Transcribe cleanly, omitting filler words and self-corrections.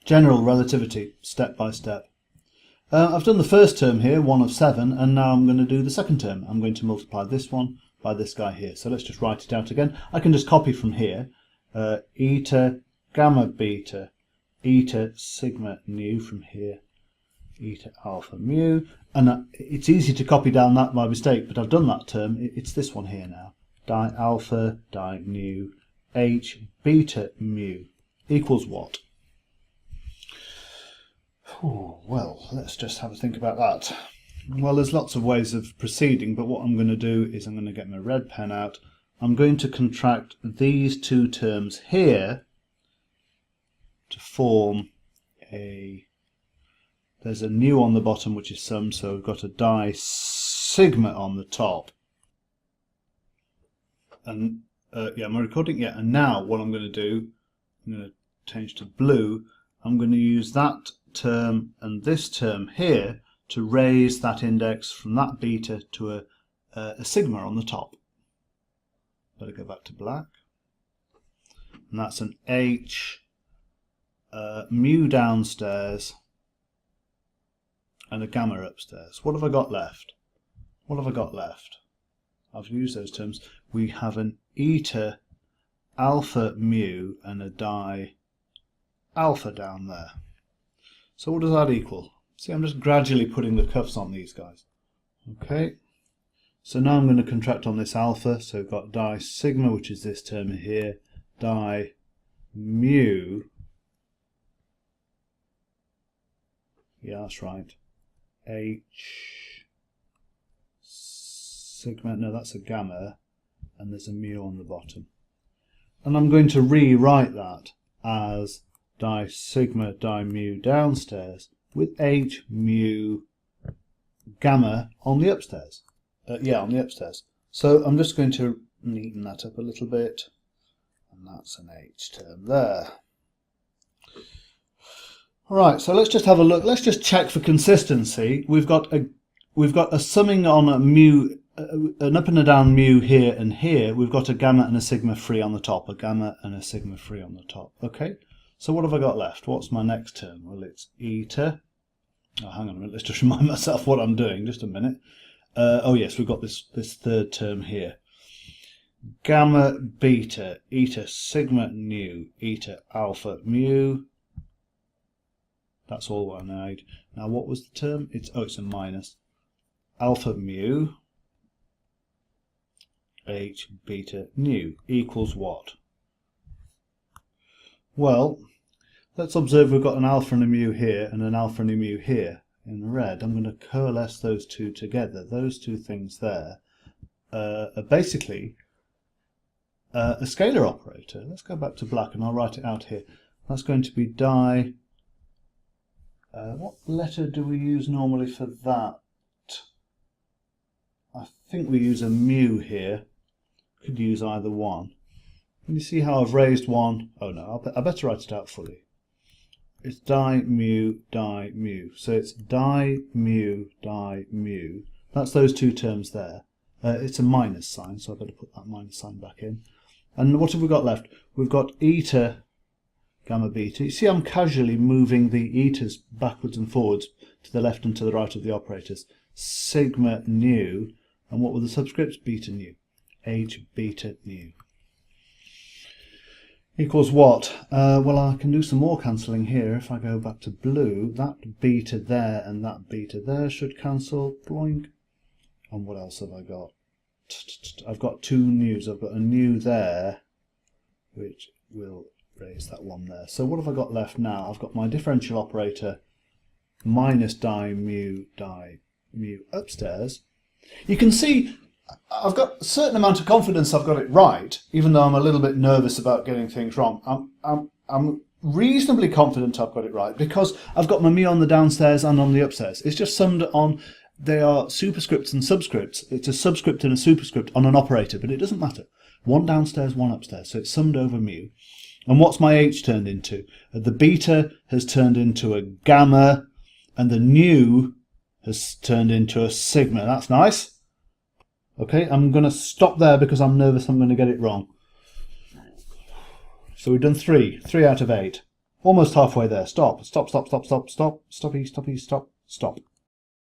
General relativity, step by step. I've done the first term here, 1 of 7, and now I'm going to do the second term. I'm going to multiply this one by this guy here. So let's just write it out again. I can just copy from here. Eta gamma beta, eta sigma nu from here, eta alpha mu. And it's easy to copy down that by mistake, but I've done that term. It's this one here now. Di alpha, di nu, h beta mu equals what? Oh, well, let's just have a think about that. Well, there's lots of ways of proceeding, but what I'm going to do is I'm going to get my red pen out. I'm going to contract these two terms here to form a... There's a nu on the bottom, which is sum, so we've got a di sigma on the top. And yeah, am I recording? Yeah, and now what I'm going to do, I'm going to change to blue. I'm going to use that term and this term here to raise that index from that beta to a sigma on the top. Better go back to black. And that's an h mu downstairs and a gamma upstairs. What have I got left? What have I got left? I've used those terms. We have an eta alpha mu and a di alpha down there. So what does that equal? See, I'm just gradually putting the cuffs on these guys. Okay, so now I'm going to contract on this alpha. So we've got di sigma, which is this term here, di mu. Yeah, that's right. H sigma, no, that's a gamma, and there's a mu on the bottom. And I'm going to rewrite that as di sigma di mu downstairs with h mu gamma on the upstairs. Yeah, on the upstairs. So I'm just going to neaten that up a little bit, and that's an h term there. All right, so let's just have a look. Let's just check for consistency. We've got a summing on a mu, an up and a down mu here and here. We've got a gamma and a sigma free on the top, a gamma and a sigma free on the top. Okay. So what have I got left? What's my next term? Well, it's eta. Oh, hang on a minute. Let's just remind myself what I'm doing. Just a minute. Oh yes, we've got this third term here. Gamma beta, eta sigma nu, eta alpha mu. That's all what I need. Now, what was the term? It's a minus. Alpha mu h beta nu equals what? Well, let's observe we've got an alpha and a mu here and an alpha and a mu here in red. I'm going to coalesce those two together. Those two things there are basically a scalar operator. Let's go back to black and I'll write it out here. That's going to be di... what letter do we use normally for that? I think we use a mu here. Could use either one. Can you see how I've raised one? Oh no, I better write it out fully. It's di mu, so it's di mu, di mu. That's those two terms there. It's a minus sign, so I better put that minus sign back in. And what have we got left? We've got eta gamma beta. You see I'm casually moving the etas backwards and forwards to the left and to the right of the operators. Sigma nu, and what were the subscripts? Beta nu. H beta nu. Equals what? Well, I can do some more cancelling here. If I go back to blue, that beta there and that beta there should cancel. Bloink. And what else have I got? I've got two nus. I've got a nu there, which will raise that one there. So what have I got left now? I've got my differential operator minus di mu upstairs. You can see I've got a certain amount of confidence I've got it right, even though I'm a little bit nervous about getting things wrong. I'm reasonably confident I've got it right because I've got my mu on the downstairs and on the upstairs. It's just summed on, they are superscripts and subscripts. It's a subscript and a superscript on an operator, but it doesn't matter. One downstairs, one upstairs, so it's summed over mu. And what's my h turned into? The beta has turned into a gamma, and the nu has turned into a sigma. That's nice. Okay, I'm going to stop there because I'm nervous I'm going to get it wrong. So we've done 3 out of 8. Almost halfway there. Stop, stop, stop, stop, stop, stop, stoppy, stoppy, stop, stop.